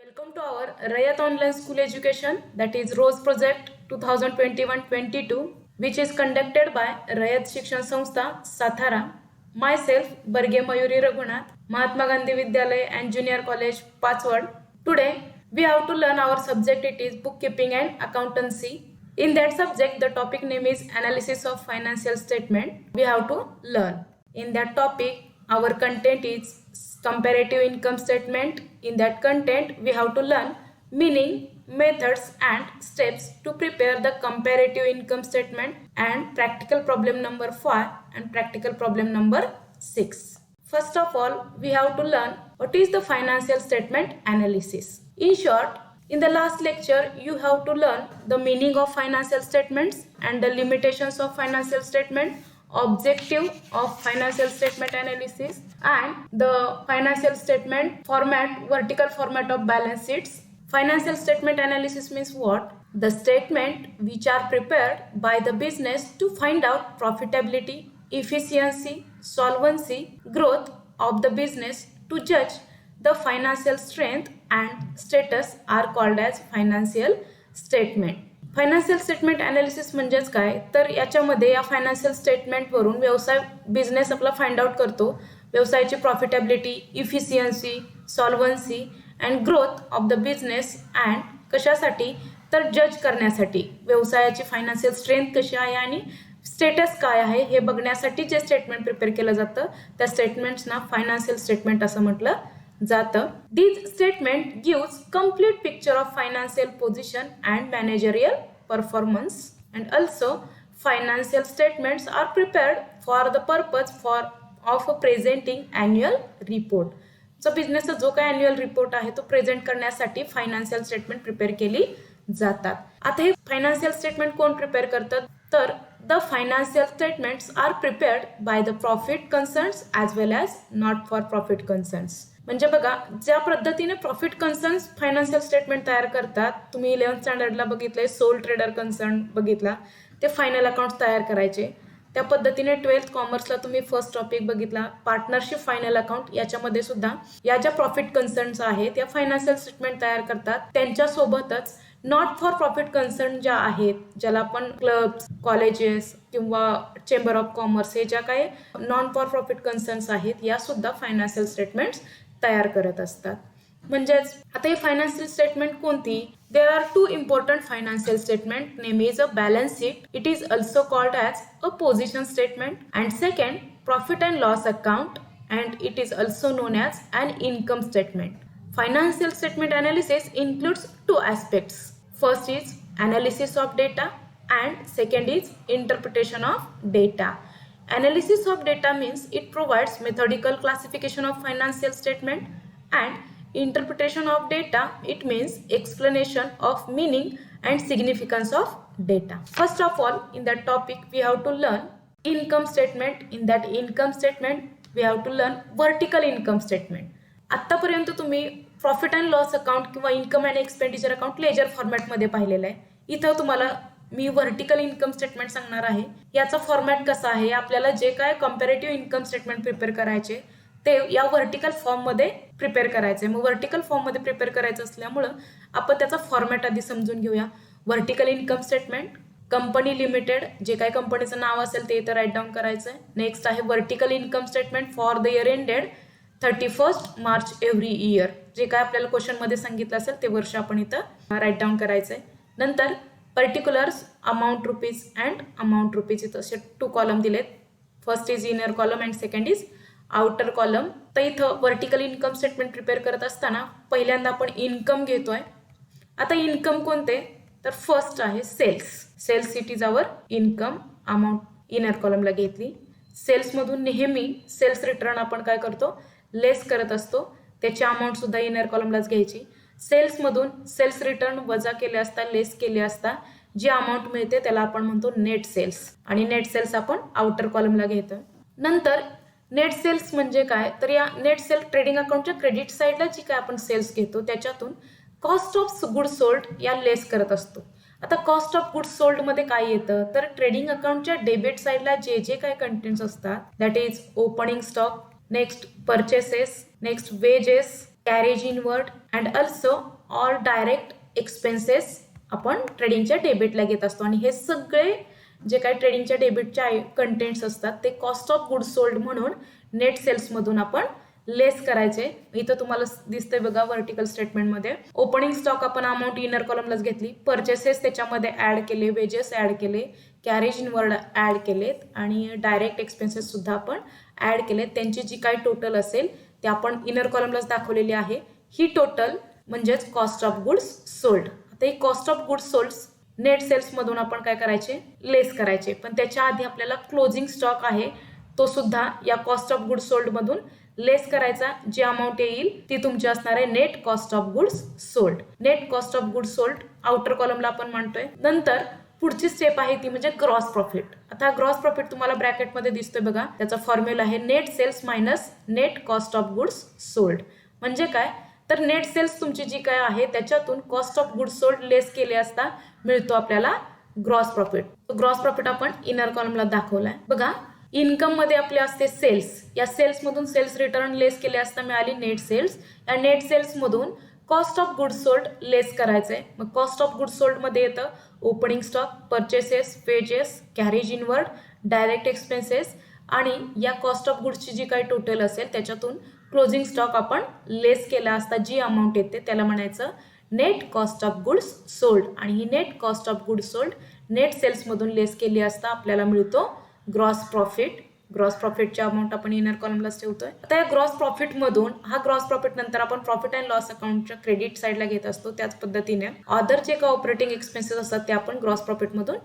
Welcome to our Rayat Online School Education, that is ROSE Project 2021-22, which is conducted by Rayat Shikshan Samstha, Sathara. Myself, Barge Mayuri Raghunath, Mahatma Gandhi Vidyalaya and Junior College, Patswad. Today, we have to learn our subject. It is bookkeeping and accountancy. In that subject, the topic name is analysis of financial statement. We have to learn. In that topic, our content is comparative income statement. In that content, we have to learn meaning, methods and steps to prepare the comparative income statement and practical problem number 5 and practical problem number 6. First of all, we have to learn what is the financial statement analysis. In short, in the last lecture, you have to learn the meaning of financial statements and the limitations of financial statement, objective of financial statement analysis, and the financial statement format, vertical format of balance sheets. Financial statement analysis means what? The statement which are prepared by the business to find out profitability, efficiency, solvency, growth of the business. To judge the financial strength and status are called as financial statement. Financial statement analysis म्हणजेच काय, तर याच्यामध्ये या financial स्टेटमेंटवरून व्यवसाय business आपला find out करतो. व्यवसायाची profitability, efficiency, solvency and growth of the business. And कशासाठी, तर जज करण्यासाठी व्यवसायाची फायनान्शियल स्ट्रेंथ कशी आहे आणि स्टेटस काय आहे हे बघण्यासाठी जे स्टेटमेंट प्रिपेअर केलं जातं त्या स्टेटमेंट्सना फायनान्शियल स्टेटमेंट असं म्हटलं जातं. These statement gives complete picture of financial position and managerial performance, and also financial statements are prepared for the purpose of presenting annual report. So बिझनेसचा जो काय अॅन्युअल रिपोर्ट आहे तो प्रेझेंट करण्यासाठी फायनान्शियल स्टेटमेंट प्रिपेअर केली जातात. आता हे financial statement कोण प्रिपेअर करतात, तर the financial statements are prepared by the profit concerns as well as not for profit concerns. म्हणजे बघा, ज्या पद्धतीने प्रॉफिट कन्सर्न्स फायनान्शियल स्टेटमेंट तयार करतात, तुम्ही 11th स्टँडर्डला बघितलंय, सोल ट्रेडर कन्सर्न बघितला, ते फायनल अकाउंट तयार करायचे. त्या पद्धतीने 12th कॉमर्सला तुम्ही फर्स्ट टॉपिक बघितला, पार्टनरशिप फायनल अकाउंट. याच्यामध्ये सुद्धा या ज्या प्रॉफिट कन्सर्न्स आहेत या फायनान्शियल स्टेटमेंट तयार करतात. त्यांच्यासोबतच नॉट फॉर प्रॉफिट कन्सर्न ज्या आहेत, ज्याला आपण क्लब्स, कॉलेजेस किंवा चेंबर ऑफ कॉमर्स हे ज्या काही नॉन फॉर प्रॉफिट कन्सर्न्स आहेत या सुद्धा फायनान्शियल स्टेटमेंट्स तयार करत असतात. म्हणजेच आता ही फायनान्शियल स्टेटमेंट कोणती, there are two important financial statement. Name is a balance sheet. It is also called as a position statement. And second, profit and loss account, and it is also known as an income statement. Financial statement analysis includes two aspects. First is analysis of data and second is interpretation of data. Analysis of data means it provides methodical classification of financial statement, and interpretation of data, it means explanation of meaning and significance of data. First of all, in that topic we have to learn income statement. In that income statement we have to learn vertical income statement. आत्तापर्यंत तुम्ही profit and loss account किंवा income and expenditure account ledger फॉर्मॅटमध्ये पाहिलेलं आहे. इथं तुम्हाला मी vertical income statement सांगणार आहे. याचा फॉर्मॅट कसा आहे, आपल्याला जे काय कम्पॅरेटिव्ह इन्कम स्टेटमेंट प्रिपेअर करायचे ते या व्हर्टिकल फॉर्ममध्ये प्रिपेअर करायचे. मग व्हर्टिकल फॉर्ममध्ये प्रिपेअर करायचं असल्यामुळं आपण त्याचा फॉर्मॅट आधी समजून घेऊया. Vertical income statement, company limited, जे काय कंपनीचं नाव असेल ते इथं राईट डाऊन करायचं आहे. नेक्स्ट आहे vertical income statement for the year ended 31st March every year. जे काय आपल्याला क्वेश्चनमध्ये सांगितलं असेल ते वर्ष आपण इथं राईट डाऊन करायचं आहे. नंतर particulars, amount rupees and amount rupees, इथं असे 2 कॉलम दिलेत. First is inner column and second is outer column. तर इथं व्हर्टिकल इन्कम स्टेटमेंट प्रिपेअर करत असताना पहिल्यांदा आपण इन्कम घेतोय. आता इन्कम कोणते, तर फर्स्ट आहे sales. Sales it is our income. Amount inner कॉलमला घेतली. सेल्समधून नेहमी सेल्स रिटर्न आपण काय करतो, लेस करत असतो. त्याची अमाऊंट सुद्धा इनर कॉलमलाच घ्यायची. सेल्समधून सेल्स रिटर्न वजा केले असता, लेस केले असता जी अमाऊंट मिळते त्याला आपण म्हणतो नेट सेल्स, आणि नेट सेल्स आपण आउटर कॉलमला घेतो. नंतर नेट सेल्स म्हणजे काय, तर या नेट सेल ट्रेडिंग अकाउंटच्या क्रेडिट साईडला जी काय आपण सेल्स घेतो त्याच्यातून कॉस्ट ऑफ गुड्स सोल्ड या लेस करत असतो. आता कॉस्ट ऑफ गुड्स सोल्ड मध्ये काय येतं, तर ट्रेडिंग अकाउंटच्या डेबिट साईडला जे जे काय कंटेंट्स असतात that is opening stock, next purchases, next wedges, carriage inward, and also or direct expenses आपण ट्रेडिंगच्या डेबिटला घेत असतो आणि हे सगळे जे काही ट्रेडिंगच्या डेबिटचे कंटेंट्स असतात ते कॉस्ट ऑफ गुड्स सोल्ड म्हणून नेट सेल्समधून आपण लेस करायचे. इथं तुम्हाला दिसतंय बघा व्हर्टिकल स्टेटमेंटमध्ये ओपनिंग स्टॉक आपण अमाऊंट इनर कॉलमलाच घेतली, परचेसेस त्याच्यामध्ये ऍड केले, वेजेस ऍड केले, कॅरेज इनवर्ड ऍड केलेत आणि डायरेक्ट एक्सपेन्सेस सुद्धा आपण ऍड केलेत. त्यांची जी काही टोटल असेल ते आपण इनर कॉलमलाच दाखवलेली आहे. ही टोटल म्हणजेच कॉस्ट ऑफ गुड्स सोल्ड. आता ही cost of goods sold net sales मधून आपण काय करायचे, लेस करायचे. पण त्याच्या आधी आपल्याला क्लोजिंग स्टॉक आहे तो सुद्धा या कॉस्ट ऑफ गुड्स सोल्ड मधून लेस करायचा. जी अमाऊंट येईल ती तुमची असणार आहे net cost of goods sold. Net cost of goods sold outer कॉलमला आपण म्हणतोय. नंतर पुढची स्टेप आहे ती म्हणजे ग्रॉस प्रॉफिट. आता ग्रॉस प्रॉफिट तुम्हाला ब्रॅकेटमध्ये दिसतोय बघा, त्याचा फॉर्म्युला आहे net sales minus net cost of goods sold. म्हणजे काय तर नेट सेल्स तुमची जी काय आहे त्याच्यातून cost of goods sold less केले असता मिळतो आपल्याला ग्रॉस प्रॉफिट. ग्रॉस प्रॉफिट आपण इनर कॉलमला दाखवलाय बघा. इन्कम मध्ये आपले असते सेल्स, या सेल्स मधून सेल्स रिटर्न लेस केले असता मिळाली नेट सेल्स. या नेट सेल्स मधून कॉस्ट ऑफ गुड्स सोल्ड लेस करायचंय. मग कॉस्ट ऑफ गुड्स सोल्ड मध्ये येतं opening stock, purchases, wedges, carriage inward, direct expenses आणि या कॉस्ट ऑफ गुड्सची जी काही टोटल असेल त्याच्यातून क्लोजिंग स्टॉक आपण लेस केला असता जी अमाऊंट येते त्याला म्हणायचं net cost of goods sold. आणि ही net cost of goods sold net sales मधून लेस केली असता आपल्याला मिळतो ग्रॉस प्रॉफिट. ग्रॉस प्रॉफिटची अमाऊंट आपण इनर कॉलमलाच ठेवतोय. आता या ग्रॉस प्रॉफिट मधून हा ग्रॉस प्रॉफिट नंतर आपण प्रॉफिट अँड लॉस अकाउंटच्या क्रेडिट साईडला घेत असतो. त्याच पद्धतीने अदर जे काही ऑपरेटिंग एक्सपेन्सेस असतात ते आपण ग्रॉस प्रॉफिट मधून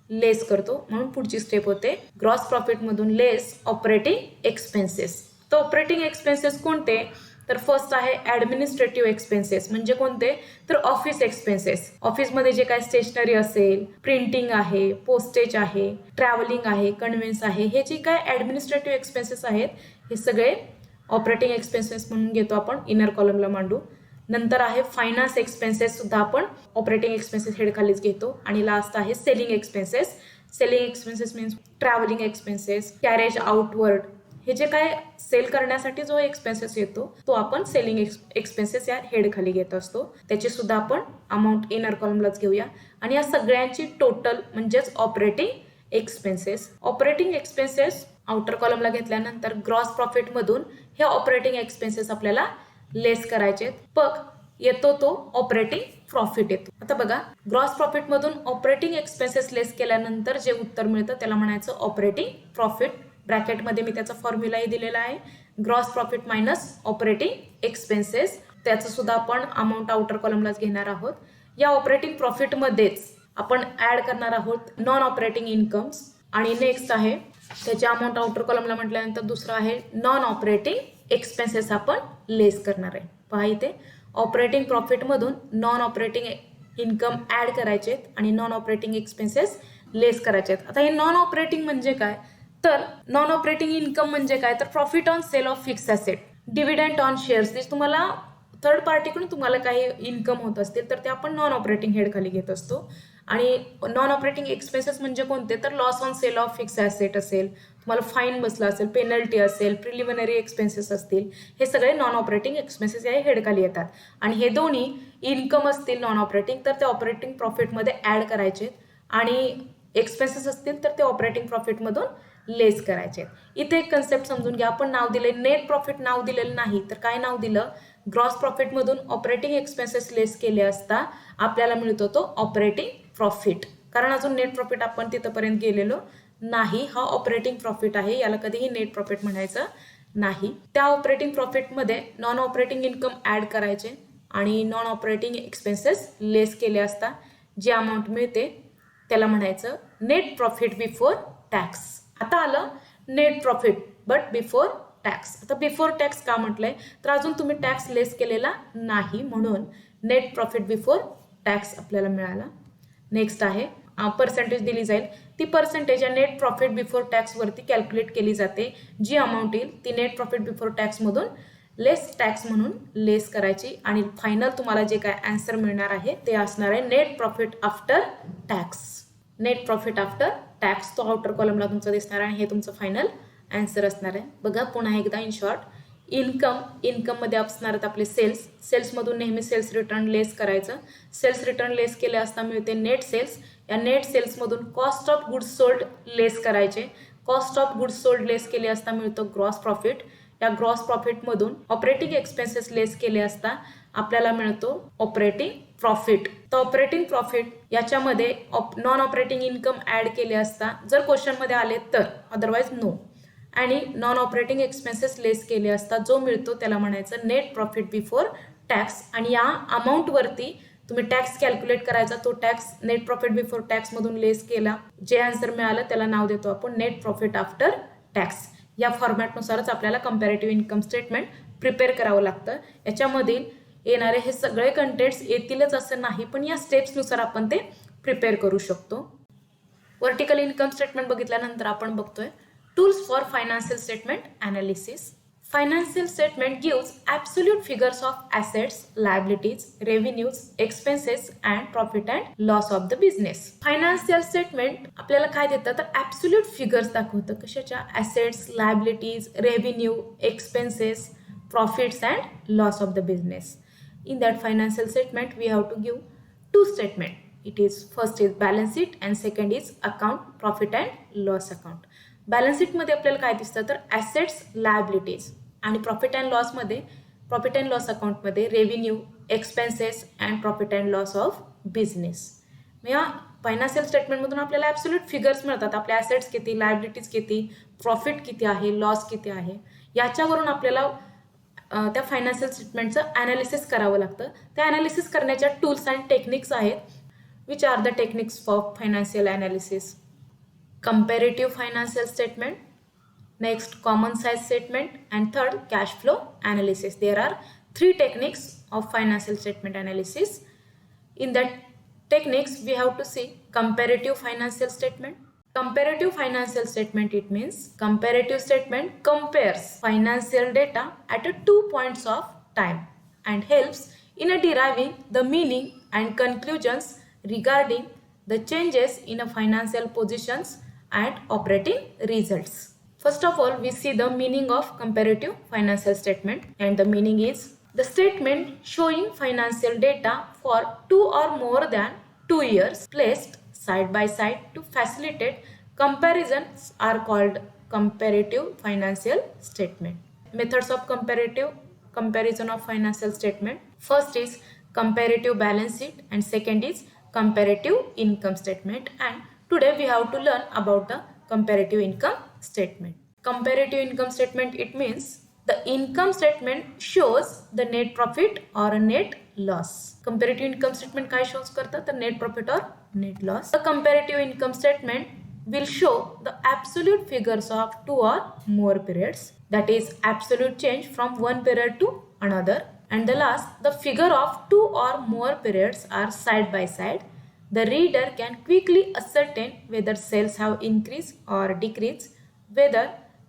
लेस करतो. म्हणून पुढची स्टेप होते ग्रॉस प्रॉफिट मधून लेस ऑपरेटिंग एक्सपेन्सेस. तर ऑपरेटिंग एक्सपेन्सेस कोणते तर फर्स्ट आहे ऍडमिनिस्ट्रेटिव्ह एक्सपेन्सेस. म्हणजे कोणते तर ऑफिस एक्सपेन्सेस. ऑफिसमध्ये जे काही स्टेशनरी असेल, प्रिंटिंग आहे, पोस्टेज आहे, ट्रॅव्हलिंग आहे, कन्व्हेन्स आहे, हे जे काय ऍडमिनिस्ट्रेटिव्ह एक्सपेन्सेस आहेत हे सगळे ऑपरेटिंग एक्सपेन्सेस म्हणून घेतो आपण इनर कॉलमला मांडू. नंतर आहे फायनान्स एक्सपेन्सेस सुद्धा आपण ऑपरेटिंग एक्सपेन्सेस हेड खालीच घेतो. आणि लास्ट आहे selling expenses. Selling expenses means travelling expenses, carriage outward, हे जे काय सेल करण्यासाठी जो एक्सपेन्सेस येतो तो आपण सेलिंग एक्सपेन्सेस या हेड खाली घेत असतो. त्याची सुद्धा आपण अमाऊंट इनर कॉलमलाच घेऊया. आणि या सगळ्यांची टोटल म्हणजेच operating expenses. Operating expenses outer कॉलमला घेतल्यानंतर ग्रॉस प्रॉफिट मधून हे ऑपरेटिंग एक्सपेन्सेस आपल्याला लेस करायचे. बघ येतो तो ऑपरेटिंग प्रॉफिट येतो. आता बघा ग्रॉस प्रॉफिट मधून ऑपरेटिंग एक्सपेन्सेस लेस केल्यानंतर जे उत्तर मिळतं त्याला म्हणायचं ऑपरेटिंग प्रॉफिट. ब्रॅकेटमध्ये मी त्याचा फॉर्म्युलाही दिलेला आहे gross profit minus operating expenses. त्याचं सुद्धा आपण अमाऊंट आउटर कॉलमलाच घेणार आहोत. या ऑपरेटिंग प्रॉफिटमध्येच आपण ऍड करणार आहोत नॉन ऑपरेटिंग इन्कम्स. आणि नेक्स्ट आहे त्याची अमाऊंट आउटर कॉलमला म्हटल्यानंतर दुसरं आहे नॉन ऑपरेटिंग एक्सपेन्सेस आपण लेस करणार आहे. पहा इथे ऑपरेटिंग प्रॉफिटमधून नॉन ऑपरेटिंग इन्कम ऍड करायचे आणि नॉन ऑपरेटिंग एक्सपेन्सेस लेस करायचे. आता हे नॉन ऑपरेटिंग म्हणजे काय तर नॉन ऑपरेटिंग इन्कम म्हणजे काय तर profit on sale of fix asset, dividend on shares. ते तुम्हाला थर्ड पार्टीकडून तुम्हाला काही इन्कम होत असतील तर ते आपण नॉन ऑपरेटिंग हेड खाली घेत असतो. आणि नॉन ऑपरेटिंग एक्सपेन्सेस म्हणजे कोणते तर loss on sale of fix asset असेल, तुम्हाला फाईन बसला असेल, पेनल्टी असेल, प्रिलिमिनरी एक्सपेन्सेस असतील, हे सगळे नॉन ऑपरेटिंग एक्सपेन्सेस या हेड खाली येतात. आणि हे दोन्ही इन्कम असतील नॉन ऑपरेटिंग तर ते ऑपरेटिंग प्रॉफिटमध्ये ऍड करायचे आणि एक्सपेन्सेस असतील तर ते ऑपरेटिंग प्रॉफिटमधून लेस करायचे. इथे एक कन्सेप्ट समजून घ्या. आपण नाव दिले नेट प्रॉफिट नाव दिलेलं नाही तर काय नाव दिलं ग्रॉस प्रॉफिटमधून ऑपरेटिंग एक्सपेन्सेस लेस केले असता आपल्याला मिळतो तो ऑपरेटिंग प्रॉफिट. कारण अजून नेट प्रॉफिट आपण तिथपर्यंत गेलेलो नाही. हा ऑपरेटिंग प्रॉफिट आहे, याला कधीही नेट प्रॉफिट म्हणायचं नाही. त्या ऑपरेटिंग प्रॉफिटमध्ये नॉन ऑपरेटिंग इन्कम ऍड करायचे आणि नॉन ऑपरेटिंग एक्सपेन्सेस लेस केले असता जी अमाऊंट मिळते त्याला म्हणायचं नेट प्रॉफिट बिफोर टॅक्स. आता आलं net profit but before tax. आता बिफोर टॅक्स का म्हटलंय तर अजून तुम्ही टॅक्स लेस केलेला नाही म्हणून नेट प्रॉफिट बिफोर टॅक्स आपल्याला मिळाला. नेक्स्ट आहे पर्सेंटेज दिली जाईल. ती पर्सेंटेज या नेट प्रॉफिट बिफोर टॅक्स वरती कॅल्क्युलेट केली जाते. जी अमाऊंट येईल ती नेट प्रॉफिट बिफोर टॅक्स मधून लेस टॅक्स म्हणून लेस करायची आणि फायनल तुम्हाला जे काय आन्सर मिळणार आहे ते असणार आहे net profit after tax. Net profit after tax तो आउटर कॉलमला तुमचा दिसणार आहे. हे तुमचं फायनल आन्सर असणार आहे. बघा पुन्हा एकदा इन शॉर्ट इन्कममध्ये असणार आहेत आपले सेल्समधून नेहमी सेल्स रिटर्न लेस करायचं. सेल्स रिटर्न लेस केले असता मिळते नेट सेल्स. या नेट सेल्समधून cost of goods sold less करायचे. Cost of goods sold less केले असता मिळतो ग्रॉस प्रॉफिट. या ग्रॉस प्रॉफिटमधून ऑपरेटिंग एक्सपेन्सेस लेस केले असता आपल्याला मिळतो ऑपरेटिंग प्रॉफिट. तर ऑपरेटिंग प्रॉफिट याच्यामध्ये नॉन ऑपरेटिंग इन्कम ॲड केले असता जर क्वेश्चनमध्ये आले तर, अदरवाईज नो. आणि नॉन ऑपरेटिंग एक्सपेन्सेस लेस केले असता जो मिळतो त्याला म्हणायचं नेट प्रॉफिट बिफोर टॅक्स. आणि या अमाऊंटवरती तुम्ही टॅक्स कॅल्क्युलेट करायचा. तो टॅक्स नेट प्रॉफिट बिफोर टॅक्समधून लेस केला. जे आन्सर मिळालं त्याला नाव देतो आपण नेट प्रॉफिट आफ्टर टॅक्स. या फॉर्मॅटनुसारच आपल्याला कंपॅरेटिव्ह इन्कम स्टेटमेंट प्रिपेअर करावं लागतं. याच्यामधील येणारे हे सगळे कंटेंट्स येतीलच असं नाही, पण या स्टेप्सनुसार आपण ते प्रिपेअर करू शकतो. व्हर्टिकल इन्कम स्टेटमेंट बघितल्यानंतर आपण बघतोय tools for financial statement analysis. Financial statement gives absolute figures of assets, liabilities, revenues, expenses and profit and loss of the business. Financial statement आपल्याला काय देतं तर absolute figures दाखवतं. कशाच्या? assets, liabilities, revenue, expenses, profits and loss of the business. In that financial statement we have to give two statement. It is first is balance sheet and second is account profit and loss account. balance sheet मध्ये आपल्याला काय दिसतं तर assets, liabilities आणि profit and loss अकाउंटमध्ये revenue, expenses and profit and loss of business. या financial स्टेटमेंटमधून आपल्याला absolute figures मिळतात. आपले ॲसेट्स किती, लायबिलिटीज किती, प्रॉफिट किती आहे, लॉस किती आहे. याच्यावरून आपल्याला त्या फायनान्शियल स्टेटमेंटचं ॲनालिसिस करावं लागतं. त्या ॲनालिसिस करण्याच्या टूल्स अँड टेक्निक्स आहेत. Which are the techniques for financial analysis? Comparative financial statement, next common size statement, and third cash flow analysis. There are three techniques of financial statement analysis. In that techniques we have to see comparative financial statement. Comparative financial statement, it means comparative statement compares financial data at a 2 points of time and helps in a deriving the meaning and conclusions regarding the changes in a financial positions and operating results. First of all, we see the meaning of comparative financial statement, and the meaning is the statement showing financial data for 2 or more than 2 years placed side by side to facilitate comparisons are called comparative financial statement. Methods of comparison of financial statement. First is comparative balance sheet and second is comparative income statement, and today we have to learn about the comparative income statement. Comparative income statement, it means the income statement shows the net profit or a net loss. Comparative income statement काय shows करतं तर net profit or net loss. The comparative income statement will show the absolute figures of 2 or more periods, that is absolute change from one period to another, and the last the figure of 2 or more periods are side by side. The reader can quickly ascertain whether sales have increased or decreased, whether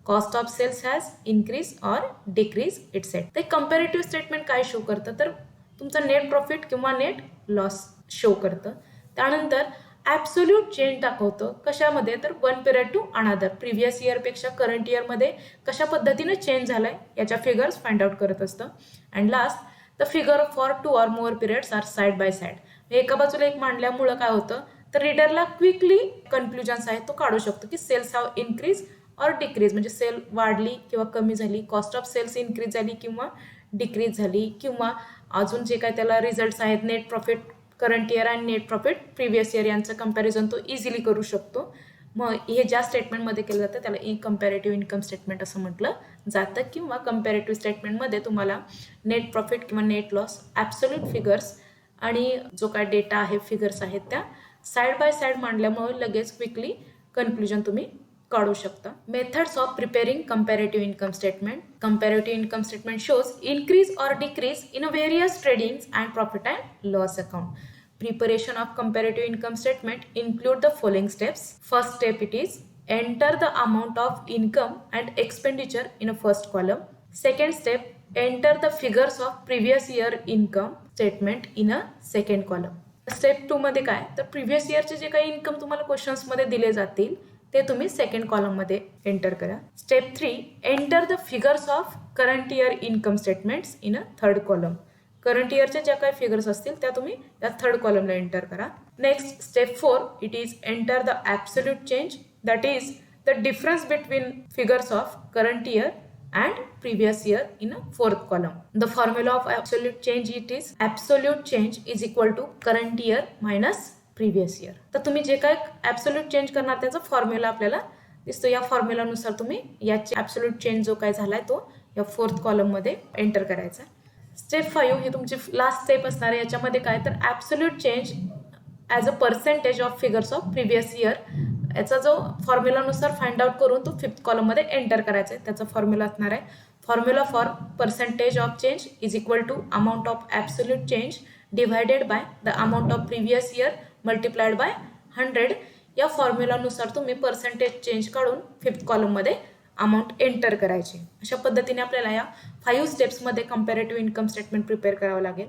cost of sales has increased or decreased etc. ते comparative statement काय show करतं तर तुमचं net profit किंवा net loss show करतं. त्यानंतर absolute change दाखवतं कशामध्ये तर one period to another, previous इयरपेक्षा करंट इयरमध्ये कशा पद्धतीने चेंज झालाय याच्या फिगर्स फाइंड आउट करत असतं. And last the figure for 2 or more periods are side by side. एका बाजूला एक मांडल्यामुळं काय होतं तर रीडरला क्विकली कन्क्लुजन्स आहे तो काढू शकतो की सेल्स हॅव इन्क्रीज और डिक्रीज, म्हणजे सेल वाढली किंवा कमी झाली, कॉस्ट ऑफ सेल्स इन्क्रीज झाली किंवा डिक्रीज झाली, किंवा अजून जे काय त्याला रिझल्ट्स आहेत नेट प्रॉफिट करंट इयर आणि नेट प्रॉफिट प्रिव्हियस इयर यांचं कंपॅरिझन तो इझिली करू शकतो. मग हे ज्या स्टेटमेंटमध्ये केलं जातं त्याला कंपॅरेटिव्ह इन्कम स्टेटमेंट असं म्हटलं जातं. किंवा कंपॅरेटिव्ह स्टेटमेंटमध्ये तुम्हाला नेट प्रॉफिट किंवा नेट लॉस, ॲब्सोल्यूट फिगर्स आणि जो काय डेटा आहे फिगर्स आहेत त्या साईड बाय साईड मांडल्यामुळे लगेच क्विकली कन्क्लुजन तुम्ही काढू शकता. Methods of preparing comparative income statement. Comparative income statement shows increase और decrease in various trading and profit and loss account. Preparation of comparative income statement include the following steps. First step, it is enter the amount of income and expenditure in a first column. Second step, enter the figures of previous year income statement in a second column. Step 2 मध्ये काय तर previous इयरचे जे काही income तुम्हाला questions मध्ये दिले जातील ते तुम्ही सेकंड कॉलम मध्ये एंटर करा. Step 3, enter the figures of current year income statements in a third column. Current इयरच्या ज्या काही फिगर्स असतील त्या तुम्ही या थर्ड कॉलमला एंटर करा. Next step 4, it is enter the absolute change, that is the difference between figures of current year and previous year in a fourth column. The formula of absolute change, it is absolute change is equal to current year minus previous year. तर तुम्ही जे काय absolute change करणार त्याचा formula आपल्याला दिसतो. या फॉर्म्युलानुसार तुम्ही याचे absolute चेंज जो काय झालाय तो या फोर्थ कॉलम मध्ये एंटर करायचा. स्टेप 5 ही तुमची लास्ट स्टेप असणार आहे. याच्यामध्ये काय तर absolute change as a percentage of figures of previous year याचा जो फॉर्म्युलानुसार फाइंड आउट करून तो फिफ्थ कॉलममध्ये एंटर करायचा आहे. त्याचा फॉर्म्युला असणार आहे formula for percentage of change is equal to amount of absolute change divided by the amount of previous year multiplied by 100. या फॉर्म्युलानुसार तुम्ही पर्सेंटेज चेंज काढून फिफ्थ कॉलममध्ये अमाऊंट एंटर करायची. अशा पद्धतीने आपल्याला या 5 स्टेप्समध्ये कंपॅरेटिव्ह इन्कम स्टेटमेंट प्रिपेअर करावं लागेल.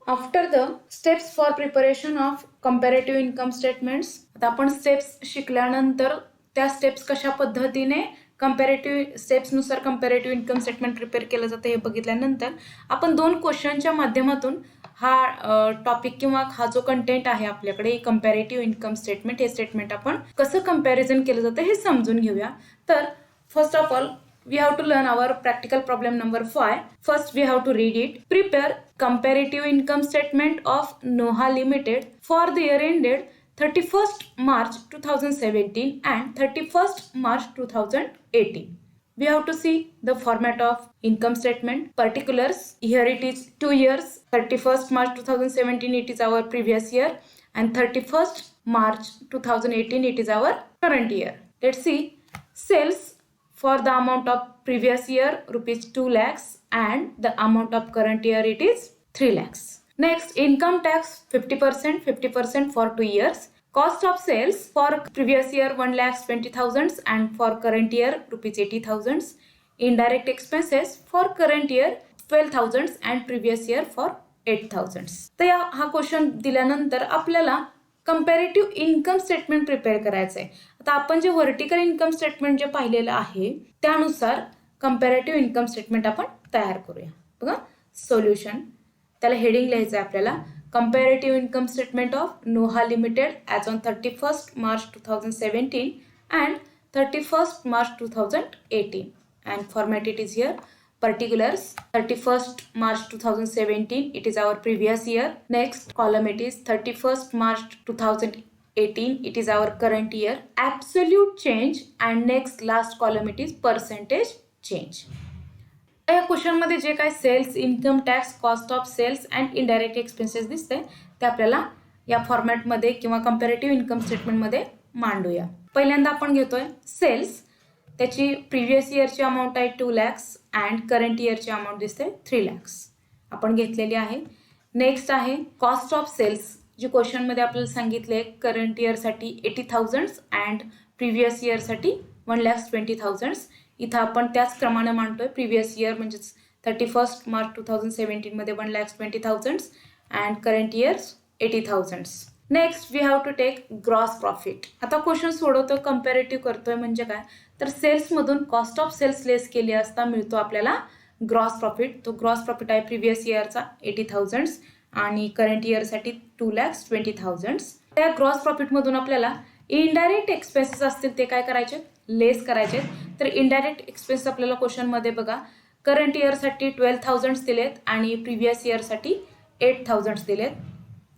After the steps for preparation of comparative income statements, आता आपण स्टेप्स शिकल्यानंतर त्या स्टेप्स कशा पद्धतीने कंपॅरेटिव्ह स्टेप्सनुसार कंपॅरेटिव्ह इन्कम स्टेटमेंट प्रिपेअर केलं जातं हे बघितल्यानंतर आपण 2 क्वेश्चनच्या माध्यमातून हा टॉपिक किंवा हा जो कंटेंट आहे आपल्याकडे कंपॅरेटिव्ह इन्कम स्टेटमेंट, हे स्टेटमेंट आपण कसं कंपॅरिझन केलं जातं हे समजून घेऊया. तर first of all we have to learn our practical problem number 5. First we have to read it. Prepare comparative income statement of Noha Limited for the year ended 31st March 2017 and 31st March 2018. We have to see the format of income statement. Particulars, here it is 2 years. 31st March 2017 it is our previous year and 31st March 2018 it is our current year. Let's see. Sales for the amount of previous year rupees 2 lakhs and the amount of current year it is 3 lakhs. Next, income tax 50% for 2 years. Cost of sales for previous year 1,20,000 and for current year rupees 80,000. Indirect expenses for current year 12,000 and previous year for 8,000. तर हा question दिल्यानंतर आपल्याला comparative income statement prepare करायचं आहे. आता आपण जे vertical income statement जे पाहिलेलं आहे त्यानुसार कंपॅरेटिव्ह इन्कम स्टेटमेंट आपण तयार करूया. बघा सोल्युशन, त्याला हेडिंग लिहायचं आहे आपल्याला comparative income statement of Noha limited as on 31st March 2017 and 31st March 2018 and format it is here. Particulars, 31st March 2017 it is our previous year. Next column it is 31st March 2018 it is our current year. Absolute change and next last column it is percentage change. या question मध्ये जे काय sales, income tax, cost of sales and indirect expenses दिसते ते आपल्याला या फॉर्मॅटमध्ये किंवा कंपॅरेटिव्ह इन्कम स्टेटमेंटमध्ये मांडूया. पहिल्यांदा आपण घेतोय सेल्स. त्याची प्रिव्हियस इयरची अमाऊंट आहे 2 lakhs अँड करंट इयरची अमाऊंट दिसते 3 lakhs आपण घेतलेली आहे. नेक्स्ट आहे कॉस्ट ऑफ सेल्स, जी क्वेश्चनमध्ये आपल्याला सांगितले करंट इयरसाठी 80,000 अँड प्रिव्हियस इयरसाठी 1,20,000. इथं आपण त्याच क्रमाने मांडतोय. प्रिव्हियस इयर म्हणजेच 31st March 2017 मध्ये 1,20,000 and current years 80,000. Next we have to take gross profit. आता क्वेश्चन सोडवतो, कंपॅरेटिव्ह करतोय म्हणजे काय तर सेल्समधून कॉस्ट ऑफ सेल्स लेस केली असता मिळतो आपल्याला ग्रॉस प्रॉफिट. तो ग्रॉस प्रॉफिट आहे प्रिव्हियस इयरचा 80,000 आणि करंट इयरसाठी 2,20,000. त्या ग्रॉस प्रॉफिटमधून आपल्याला इनडायरेक्ट एक्सपेन्सेस असतील ते काय करायचे, लेस करायचे. तर इनडायरेक्ट एक्सपेन्सेस आपल्याला क्वेश्चनमध्ये बघा करंट इयरसाठी 12,000 दिलेत आणि प्रिव्हियस इयरसाठी 8,000 दिलेत.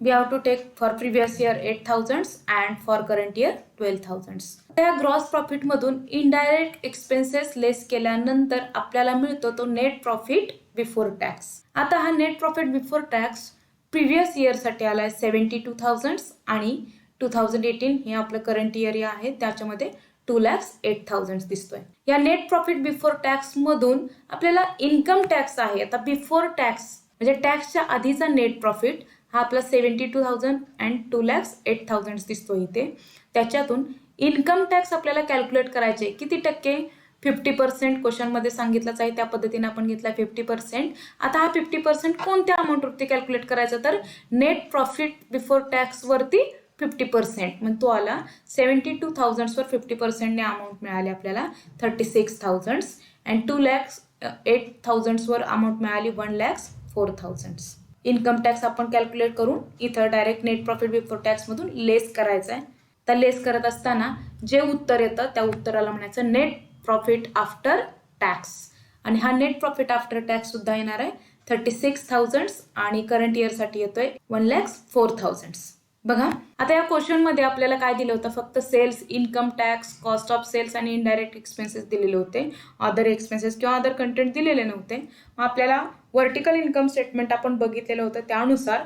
We have to take for previous year 8,000 and for current year 12,000. त्या ग्रॉस प्रॉफिटमधून इनडायरेक्ट एक्सपेन्सेस लेस केल्यानंतर आपल्याला मिळतो तो नेट प्रॉफिट बिफोर टॅक्स. आता हा net profit before tax previous इयरसाठी आला आहे 72,000 आणि 2018 हे आपलं करंट इयर आहे त्याच्यामध्ये 2,08,000 दिसतोय. या नेट प्रॉफिट बिफोर टॅक्स मधून आपल्याला इन्कम टॅक्स आहे. आता बिफोर टॅक्स म्हणजे टॅक्सच्या आधीचा नेट प्रॉफिट हा आपला 72,000 अँड 2,08,000 दिसतो इथे. त्याच्यातून इन्कम टॅक्स आपल्याला कॅल्क्युलेट करायचे किती टक्के, 50% क्वेश्चनमध्ये सांगितलंच आहे त्या पद्धतीने आपण घेतला 50%. आता हा 50% कोणत्या अमाऊंटवरती कॅल्क्युलेट करायचा तर नेट प्रॉफिट बिफोर टॅक्सवरती 50%. मग तो आला 72,000 वर 50% ने अमाऊंट मिळाली आपल्याला 36,000 अँड 2 lakhs 8,000वर अमाऊंट मिळाली 1,04,000. इन्कम टॅक्स आपण कॅल्क्युलेट करून इथं डायरेक्ट नेट प्रॉफिट बिफोर टॅक्समधून लेस करायचं आहे. तर लेस करत असताना जे उत्तर येतं त्या उत्तराला म्हणायचं नेट प्रॉफिट आफ्टर टॅक्स. आणि हा नेट प्रॉफिट आफ्टर टॅक्स सुद्धा येणार आहे 36,000 आणि करंट इयरसाठी येतोय 1,04,000. बघा आता या क्वेश्चनमध्ये आपल्याला काय दिलं होतं, फक्त sales, income tax, cost of sales आणि इनडायरेक्ट एक्सपेन्सेस दिलेले होते. अदर एक्सपेन्सेस किंवा अदर कंटेंट दिलेले नव्हते. मग आपल्याला व्हर्टिकल इन्कम स्टेटमेंट आपण बघितलेलं होतं. त्यानुसार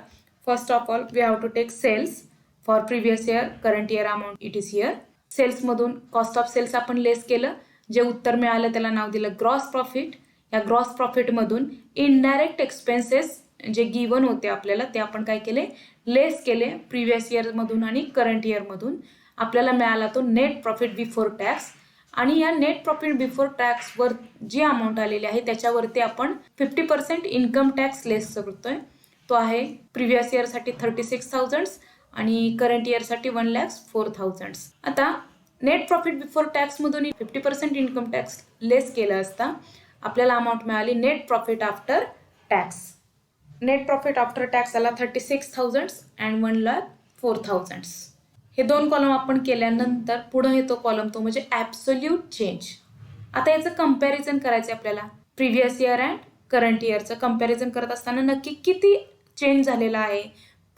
first of all we have to take sales for previous year, current year amount it is here. सेल्समधून कॉस्ट ऑफ सेल्स आपण लेस केलं. जे उत्तर मिळालं त्याला नाव दिलं ग्रॉस प्रॉफिट. या ग्रॉस प्रॉफिटमधून इनडायरेक्ट एक्सपेन्सेस जे गिवन होते आपल्याला ते आपण काय केले, लेस केले प्रिव्हियस इयरमधून आणि करंट इयरमधून. आपल्याला मिळाला तो नेट प्रॉफिट बिफोर टॅक्स. आणि या नेट प्रॉफिट बिफोर टॅक्सवर जी अमाऊंट आलेली आहे त्याच्यावरती आपण 50% इन्कम टॅक्स लेस करतोय. तो आहे प्रिव्हियस इयरसाठी 36,000 आणि करंट इयरसाठी 1,04,000. आता नेट प्रॉफिट बिफोर टॅक्समधून 50% इन्कम टॅक्स लेस केला असता आपल्याला अमाऊंट मिळाली net profit after tax. Net profit after tax आला 36,000 अँड 1,04,000. हे दोन कॉलम आपण केल्यानंतर पुढे येतो कॉलम तो म्हणजे ॲब्सोल्यूट चेंज. आता याचं कंपॅरिझन करायचं आपल्याला. प्रिव्हियस इयर अँड करंट इयरचं कंपॅरिझन करत असताना नक्की किती चेंज झालेला आहे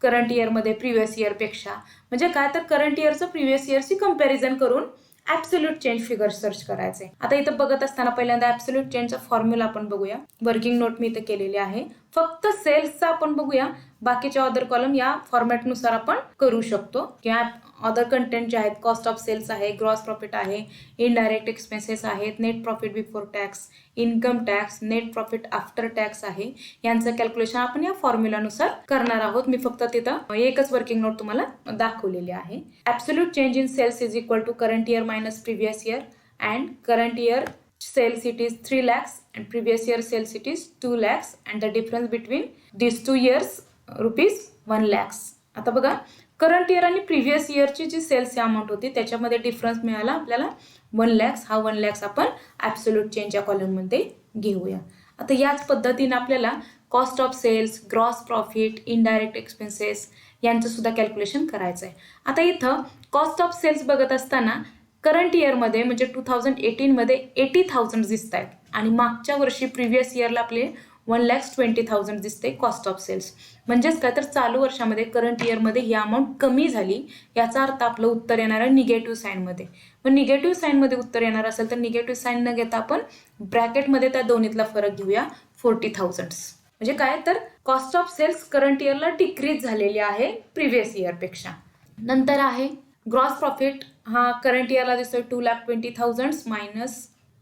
करंट इयरमध्ये प्रिव्हियस इयरपेक्षा. म्हणजे काय तर करंट इयरचं प्रिव्हियस इयरची कंपॅरिझन करून ॲब्सोल्यूट चेंज फिगर सर्च करायचे. आता इथं बघत असताना पहिल्यांदा ॲब्सोल्यूट चेंजचा फॉर्म्युला आपण बघूया. वर्किंग नोट मी इथं केलेली आहे. फक्त सेल्सचा आपण बघूया, बाकीच्या अदर कॉलम या फॉर्मॅटनुसार आपण करू शकतो. किंवा अदर कंटेंट जे आहेत कॉस्ट ऑफ सेल्स आहे, ग्रॉस प्रॉफिट आहे, इनडायरेक्ट एक्सपेन्सेस आहेत, net profit before tax, income tax, net profit after tax आहे. यांचं कॅल्क्युलेशन आपण या फॉर्म्युलानुसार करणार आहोत. मी फक्त तिथं एकच वर्किंग नोट तुम्हाला दाखवलेली आहे. Absolute change in sales is equal to current year minus previous year and current year sales it is 3 lakhs and previous year sales it is 2 lakhs and the difference between these 2 years rupees 1 lakhs. आता बघा current year आणि previous इयरची जी cells amount होती त्याच्यामध्ये difference मिळाला आपल्याला 1 lakhs. हा 1 lakhs आपण absolute चेंजच्या कॉलममध्ये घेऊया. आता याच पद्धतीने आपल्याला cost of sales, gross profit, indirect expenses यांचं सुद्धा कॅल्क्युलेशन करायचं आहे. आता इथं कॉस्ट ऑफ सेल्स बघत असताना करंट इयरमध्ये म्हणजे 2018मध्ये 80,000 दिसत आहेत आणि मागच्या वर्षी प्रिव्हियस इयरला आपले 1,20,000 दिसते कॉस्ट ऑफ सेल्स. म्हणजेच काय तर चालू वर्षामध्ये करंट इयरमध्ये ही अमाऊंट कमी झाली. याचा अर्थ आपलं उत्तर येणार आहे निगेटिव्ह साईनमध्ये. मग निगेटिव्ह साईनमध्ये उत्तर येणार असेल तर निगेटिव्ह साईन न घेता आपण ब्रॅकेटमध्ये त्या दोन्हीतला फरक घेऊया 40,000. म्हणजे काय तर कॉस्ट ऑफ सेल्स करंट इयरला डिक्रीज झालेली आहे प्रिव्हियस इयरपेक्षा. नंतर आहे ग्रॉस प्रॉफिट. हा करंट इयरला दिसतोय 2,20,000 minus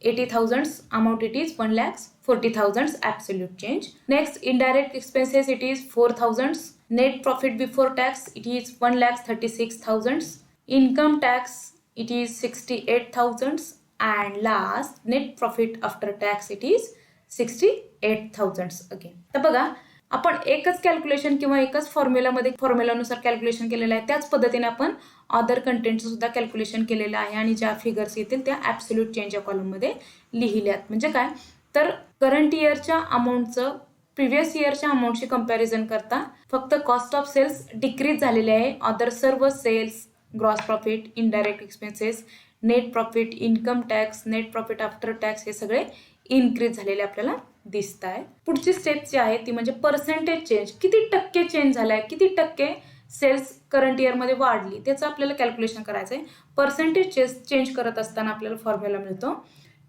80,000 amount it is 1,40,000 absolute change. Next indirect expenses it is 4,000. Net profit before tax it is 1,36,000. Income tax it is 68,000 and last net profit after tax it is 68,000 again. तर बघा आपण एकच calculation किंवा एकच फॉर्म्युलानुसार calculation केलेलं आहे. त्याच पद्धतीने आपण अदर कंटेंटचं सुद्धा कॅल्क्युलेशन केलेलं आहे आणि ज्या फिगर्स येतील त्या ॲब्सोल्यूट चेंजच्या कॉलममध्ये लिहिल्यात. म्हणजे काय तर करंट इयरच्या अमाऊंटचं प्रिव्हियस इयरच्या अमाऊंटशी कंपॅरिझन करता फक्त कॉस्ट ऑफ सेल्स डिक्रीज झालेले आहे. अदर सर्व sales, gross profit, indirect expenses, net profit, income tax, net profit after tax हे सगळे इन्क्रीज झालेले आपल्याला दिसत आहे. पुढची स्टेप जी आहे ती म्हणजे पर्सेंटेज चेंज. किती टक्के चेंज झालाय, किती टक्के सेल्स करंट इयरमध्ये वाढली त्याचं आपल्याला कॅल्क्युलेशन करायचं आहे. पर्सेंटेज चेंज करत असताना आपल्याला फॉर्म्युला मिळतो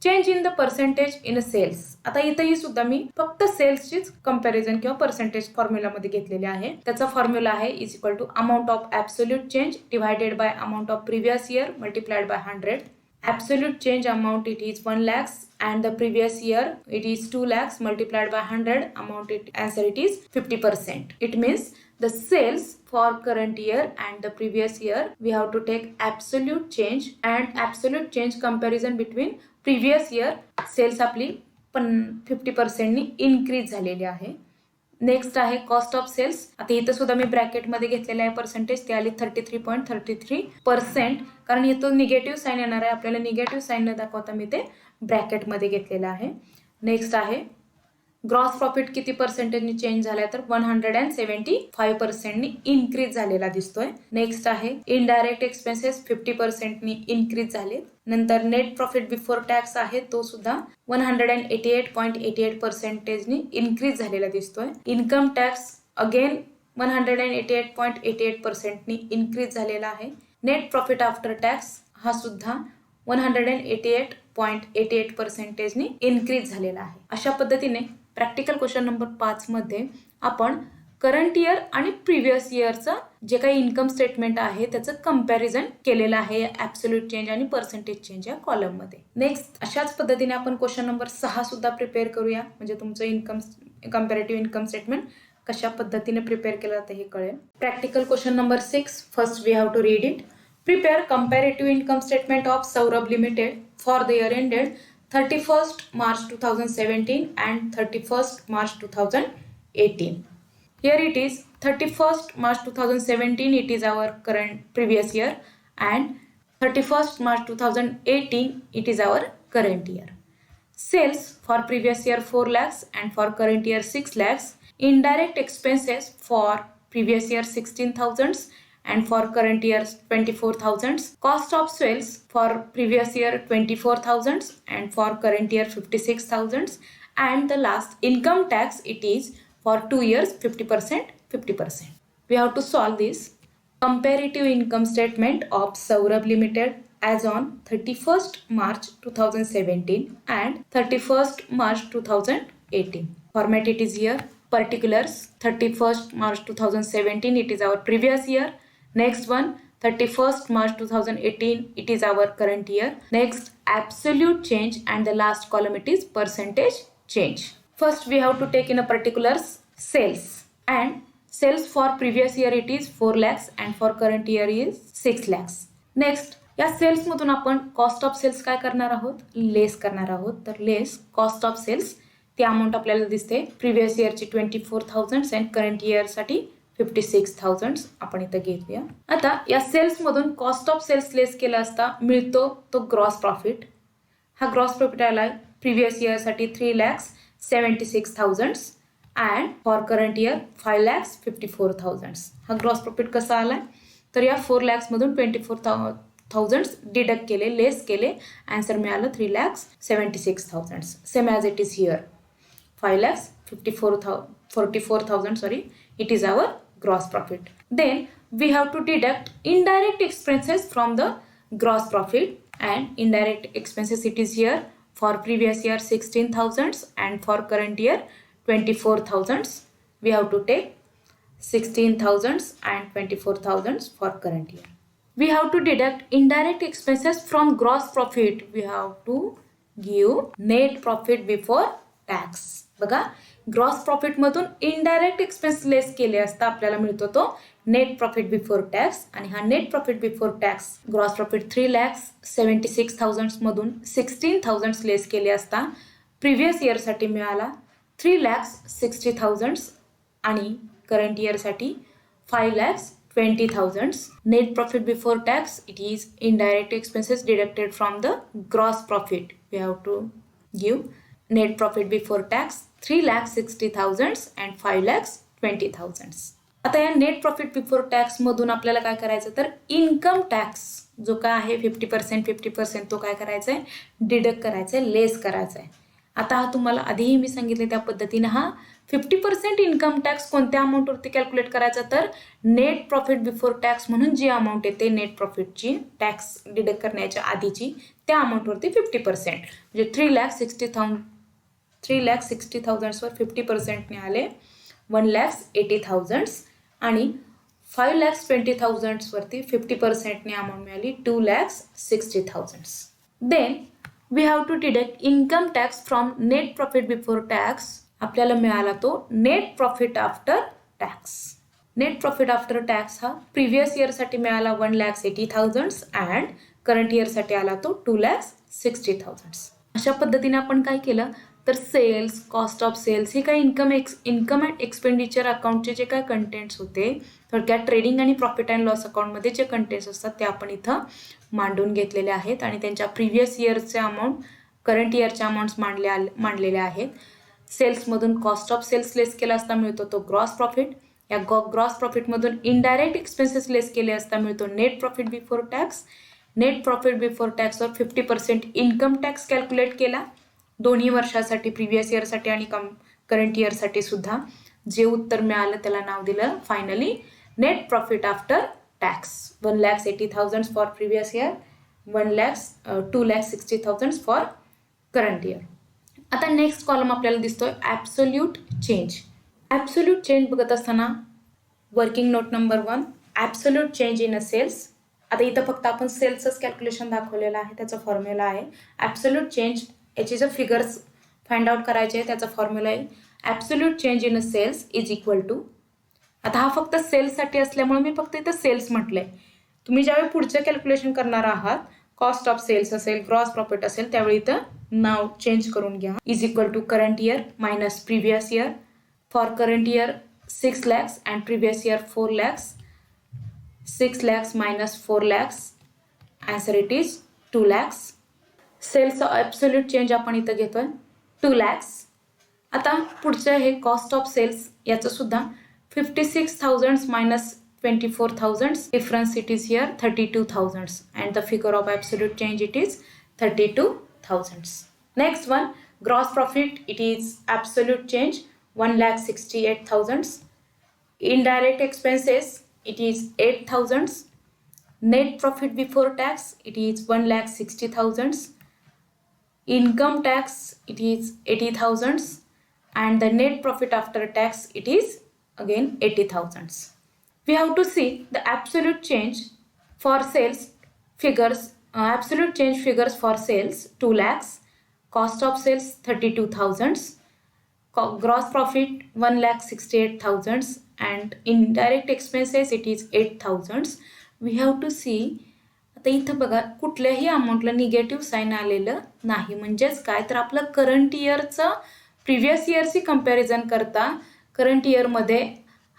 change in the percentage in sales. आता इथंही सुद्धा मी फक्त सेल्सचीच कंपॅरिझन किंवा पर्सेंटेज फॉर्म्युलामध्ये घेतलेले आहे. त्याचा फॉर्म्युला आहे is equal to amount of absolute change divided by amount of previous year multiplied by 100. Absolute change amount it is 1 lakhs and the previous year it is 2 lakhs multiplied by 100 amount answer it is 50%. It means the sales for current year and the previous year we have to take absolute change and absolute change comparison between previous year sales आपली 50% नी increase झालेली आहे. Next आहे cost of cells. आता इथं सुद्धा मी ब्रॅकेटमध्ये घेतलेलं आहे पर्सेंटेज. ते आली 33.33% कारण इथं निगेटिव्ह साईन येणार आहे. आपल्याला निगेटिव्ह साईन न दाखवता मी ते ब्रॅकेटमध्ये घेतलेलं आहे. नेक्स्ट आहे ग्रॉस प्रॉफिट किती पर्सेंटेजनी चेंज झालाय तर 175% इन्क्रीज झालेला दिसतोय. नेक्स्ट आहे इनडायरेक्ट एक्सपेन्सेस 50% इन्क्रीज झाले. नंतर नेट प्रॉफिट बिफोर टॅक्स आहे तो सुद्धा 188.88% इन्क्रीज झालेला दिसतोय. इन्कम टॅक्स अगेन 188.88% इन्क्रीज झालेला आहे. नेट प्रॉफिट आफ्टर टॅक्स हा सुद्धा 188.88% इन्क्रीज झालेला आहे. अशा पद्धतीने प्रॅक्टिकल क्वेश्चन नंबर 5 मध्ये आपण करंट इयर आणि प्रिव्हियस इयरचं जे काही इन्कम स्टेटमेंट आहे त्याचं कंपॅरिझन केलेलं आहे ॲब्सोल्यूट चेंज आणि पर्सेंटेज चेंज या कॉलम मध्ये. नेक्स्ट अशाच पद्धतीने आपण क्वेश्चन नंबर 6 सुद्धा प्रिपेअर करूया, म्हणजे तुमचं इन्कम कंपॅरेटिव्ह इन्कम स्टेटमेंट कशा पद्धतीने प्रिपेअर केलं जातं हे कळेल. Practical question number 6. First we have to read it. Prepare comparative income statement of Saurabh Limited for the year ended 31st March 2017 and 31st March 2018. Here it is 31st March 2017, it is our current previous year, and 31st March 2018 it is our current year. Sales for previous year 4 lakhs and for current year 6 lakhs. Indirect expenses for previous year 16,000 and for current year 24,000. Cost of sales for previous year 24,000 and for current year 56,000. And the last income tax, it is for 2 years 50%. We have to solve this comparative income statement of Saurabh Limited as on 31st March 2017 and 31st March 2018. Format it is here. Particulars 31st March 2017, it is our previous year. Next one 31st March 2018, it is our current year. Next absolute change, and the last column it is percentage change. First we have to take in a particulars sales, and sales for previous year it is 4 lakhs and for current year is 6 lakhs. Next या cells मधून आपण cost of cells काय करणार आहोत, लेस करणार आहोत. तर लेस cost of cells ती अमाऊंट आपल्याला दिसते प्रिव्हियस इयरची 24,000 अँड करंट इयर साठी 56,000 आपण इथं घेऊया. आता या सेल्स मधून कॉस्ट ऑफ सेल्स लेस केला असता मिळतो तो ग्रॉस प्रॉफिट. हा ग्रॉस प्रॉफिट आलाय प्रिव्हियस इयर साठी 3,76,000 अँड फॉर करंट इयर 5,54,000. हा ग्रॉस प्रॉफिट कसा आलाय तर या 4 lakhs मधून 24,000 डिडक्ट केले, लेस केले, आन्सर मिळालं 3,76,000. Same as it is here 5,44,000 sorry, it is our gross profit. Then we have to deduct indirect expenses from the gross profit, and indirect expenses it is here for previous year 16,000 and for current year 24,000. We have to take 16,000 and 24,000 for current year. We have to deduct indirect expenses from gross profit. We have to give net profit before tax. बघा gross profit मधून indirect expense लेस केले असता आपल्याला मिळतो तो net profit before tax. आणि हा net profit before tax gross profit 3,76,000 मधून 16,000 लेस केले असता प्रिव्हियस इयर साठी मिळाला 3,60,000 आणि करंट इयर साठी 5,20,000. Net profit before tax it is indirect expenses deducted from the gross profit. We have to give net profit before tax 3,60,000 and 5,20,000. आता या net profit before tax मधून आपल्याला काय करायचं तर इन्कम टॅक्स जो काय आहे 50% तो काय करायचा आहे, डिडक्ट करायचा आहे, लेस करायचा आहे. आता हा तुम्हाला आधीही मी सांगितले त्या पद्धतीने हा 50% इन्कम टॅक्स कोणत्या अमाऊंटवरती कॅल्क्युलेट करायचा तर नेट प्रॉफिट बिफोर टॅक्स म्हणून जी अमाऊंट येते नेट प्रॉफिटची टॅक्स डिडक्ट करण्याच्या आधीची त्या अमाऊंटवरती 50% म्हणजे 3,60,000 वर 50% आले 1,80,000 आणि 5,20,000 वरती 50% अमाऊंट मिळाली 2,60,000. Then we have to deduct income tax from net profit before tax. आपल्याला मिळाला तो net profit after tax. Net profit after tax हा प्रिव्हियस इयर साठी मिळाला 1,80,000 अँड करंट इयर साठी आला तो 2,60,000. अशा पद्धतीने आपण काय केलं तर सेल्स, कॉस्ट ऑफ सेल्स हे काही इन्कम अँड एक्सपेंडिचर अकाउंटचे जे काय कंटेंट्स होते थोडक्यात ट्रेडिंग आणि प्रॉफिट अँड लॉस अकाउंटमध्ये जे कंटेंट्स असतात ते आपण इथं मांडून घेतलेले आहेत आणि त्यांच्या प्रिव्हियस इयरचे अमाऊंट करंट इयरच्या अमाऊंट्स मांडलेल्या आहेत. सेल्समधून कॉस्ट ऑफ सेल्स लेस केला असता मिळतो तो ग्रॉस प्रॉफिट. या ग्रॉस प्रॉफिटमधून इनडायरेक्ट एक्सपेन्सेस लेस केले असता मिळतो net profit before tax. Net profit before टॅक्सवर 50% इन्कम टॅक्स कॅल्क्युलेट केला दोन्ही वर्षासाठी, प्रिव्हियस इयरसाठी आणि करंट इयरसाठी सुद्धा. जे उत्तर मिळालं त्याला नाव दिलं finally net profit after tax. 1,80,000 for previous year, 2,60,000 for current year. आता नेक्स्ट कॉलम आपल्याला दिसतोय ॲब्सोल्यूट चेंज. ॲब्सोल्यूट चेंज बघत असताना working note number 1 absolute change in a cells. आता इथं फक्त आपण सेल्सच कॅल्क्युलेशन दाखवलेलं आहे, त्याचा फॉर्म्युला आहे ॲब्सोल्यूट चेंज. याचे जे फिगर्स फाइंड आउट करायचे आहे त्याचा फॉर्म्युला आहे absolute change in a sales is equal to. आता हा फक्त सेल्ससाठी असल्यामुळे मी फक्त इथं सेल्स म्हटलंय. तुम्ही ज्यावेळी पुढचं कॅल्क्युलेशन करणार आहात, कॉस्ट ऑफ सेल्स असेल, ग्रॉस प्रॉफिट असेल, त्यावेळी इथं नाव चेंज करून घ्या. Is equal to current year minus previous year. For current year 6 lakhs and previous year 4 lakhs. 6 lakhs minus 4 lakhs. Answer it is 2 lakhs. Sales absolute change आपण इथं घेतोय 2 lakhs. आता पुढचं हे कॉस्ट ऑफ सेल्स याचं सुद्धा 56,000 minus 24,000. Difference it is here 32,000 and the figure of absolute change it is 32,000. Next one gross profit, it is absolute change 1,68,000. Indirect expenses it is 8,000. Net profit before tax it is 1,60,000. Income tax it is 80,000 and the net profit after tax it is again 80,000. We have to see the absolute change for sales figures. Absolute change figures for sales 2 lakhs, cost of sales 32,000, gross profit 1,68,000 and indirect expenses it is 8,000. We have to see. आता इथं बघा कुठल्याही अमाऊंटला negative sine आलेलं नाही. म्हणजेच काय तर आपलं करंट इयरचं प्रिव्हियस इयरशी कंपॅरिझन करता करंट इयरमध्ये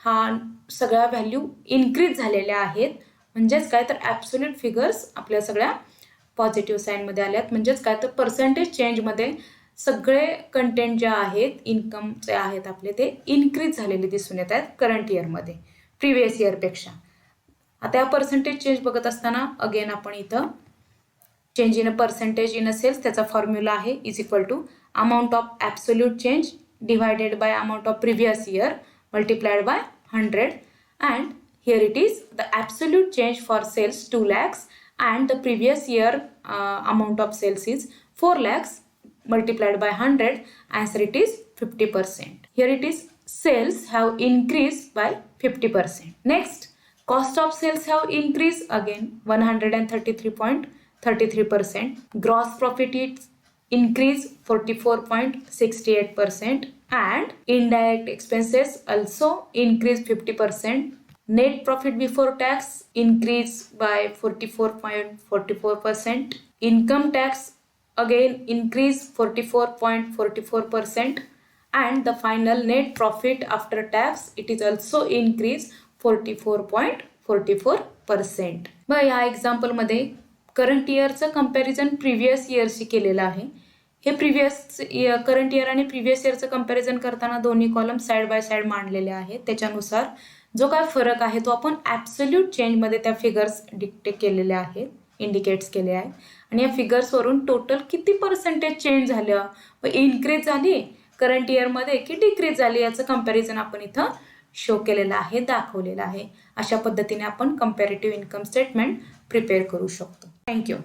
हा सगळ्या व्हॅल्यू इन्क्रीज झालेल्या आहेत. म्हणजेच काय तर ॲब्सोल्यूट फिगर्स आपल्या सगळ्या पॉझिटिव्ह साईनमध्ये आल्यात. म्हणजेच काय तर पर्सेंटेज चेंजमध्ये सगळे कंटेंट जे आहेत इन्कमचे आहेत आपले ते इन्क्रीज झालेले दिसून येत आहेत करंट इयरमध्ये प्रिव्हियस इयरपेक्षा. आता या पर्सेंटेज चेंज बघत असताना अगेन आपण इथं change in a percentage in a sales त्याचा फॉर्म्युला आहे is equal to amount of absolute change divided by amount of previous year multiplied by 100 and here it is the absolute change for sales 2 lakhs and the previous year amount of sales is 4 lakhs multiplied by 100. Answer it is 50%. Here it is sales have increased by 50%. Next, cost of sales have increased again 133.33%. Gross profit is increased 44.68% and indirect expenses also increased 50%. Net profit before tax increased by 44.44%. Income tax again increased 44.44% and the final net profit after tax it is also increased 44.44%. मग या एक्झाम्पलमध्ये current इयरचं comparison previous इयरशी केलेलं आहे. हे current year आणि previous इयरचं comparison करताना दोन्ही column side by side मांडलेले आहेत. त्याच्यानुसार जो काय फरक आहे तो आपण ॲब्सोल्यूट चेंजमध्ये त्या फिगर्स डिक्टेट केलेले आहेत, इंडिकेट्स केले आहेत. आणि या फिगर्सवरून टोटल किती पर्सेंटेज चेंज झालं व इन्क्रीज झाली करंट इयरमध्ये की डिक्रीज झाली याचं कंपॅरिझन आपण इथं शो केलेलं आहे, दाखवलेलं आहे. अशा पद्धतीने आपण कंपॅरेटिव्ह इन्कम स्टेटमेंट प्रिपेअर करू शकतो. थँक्यू.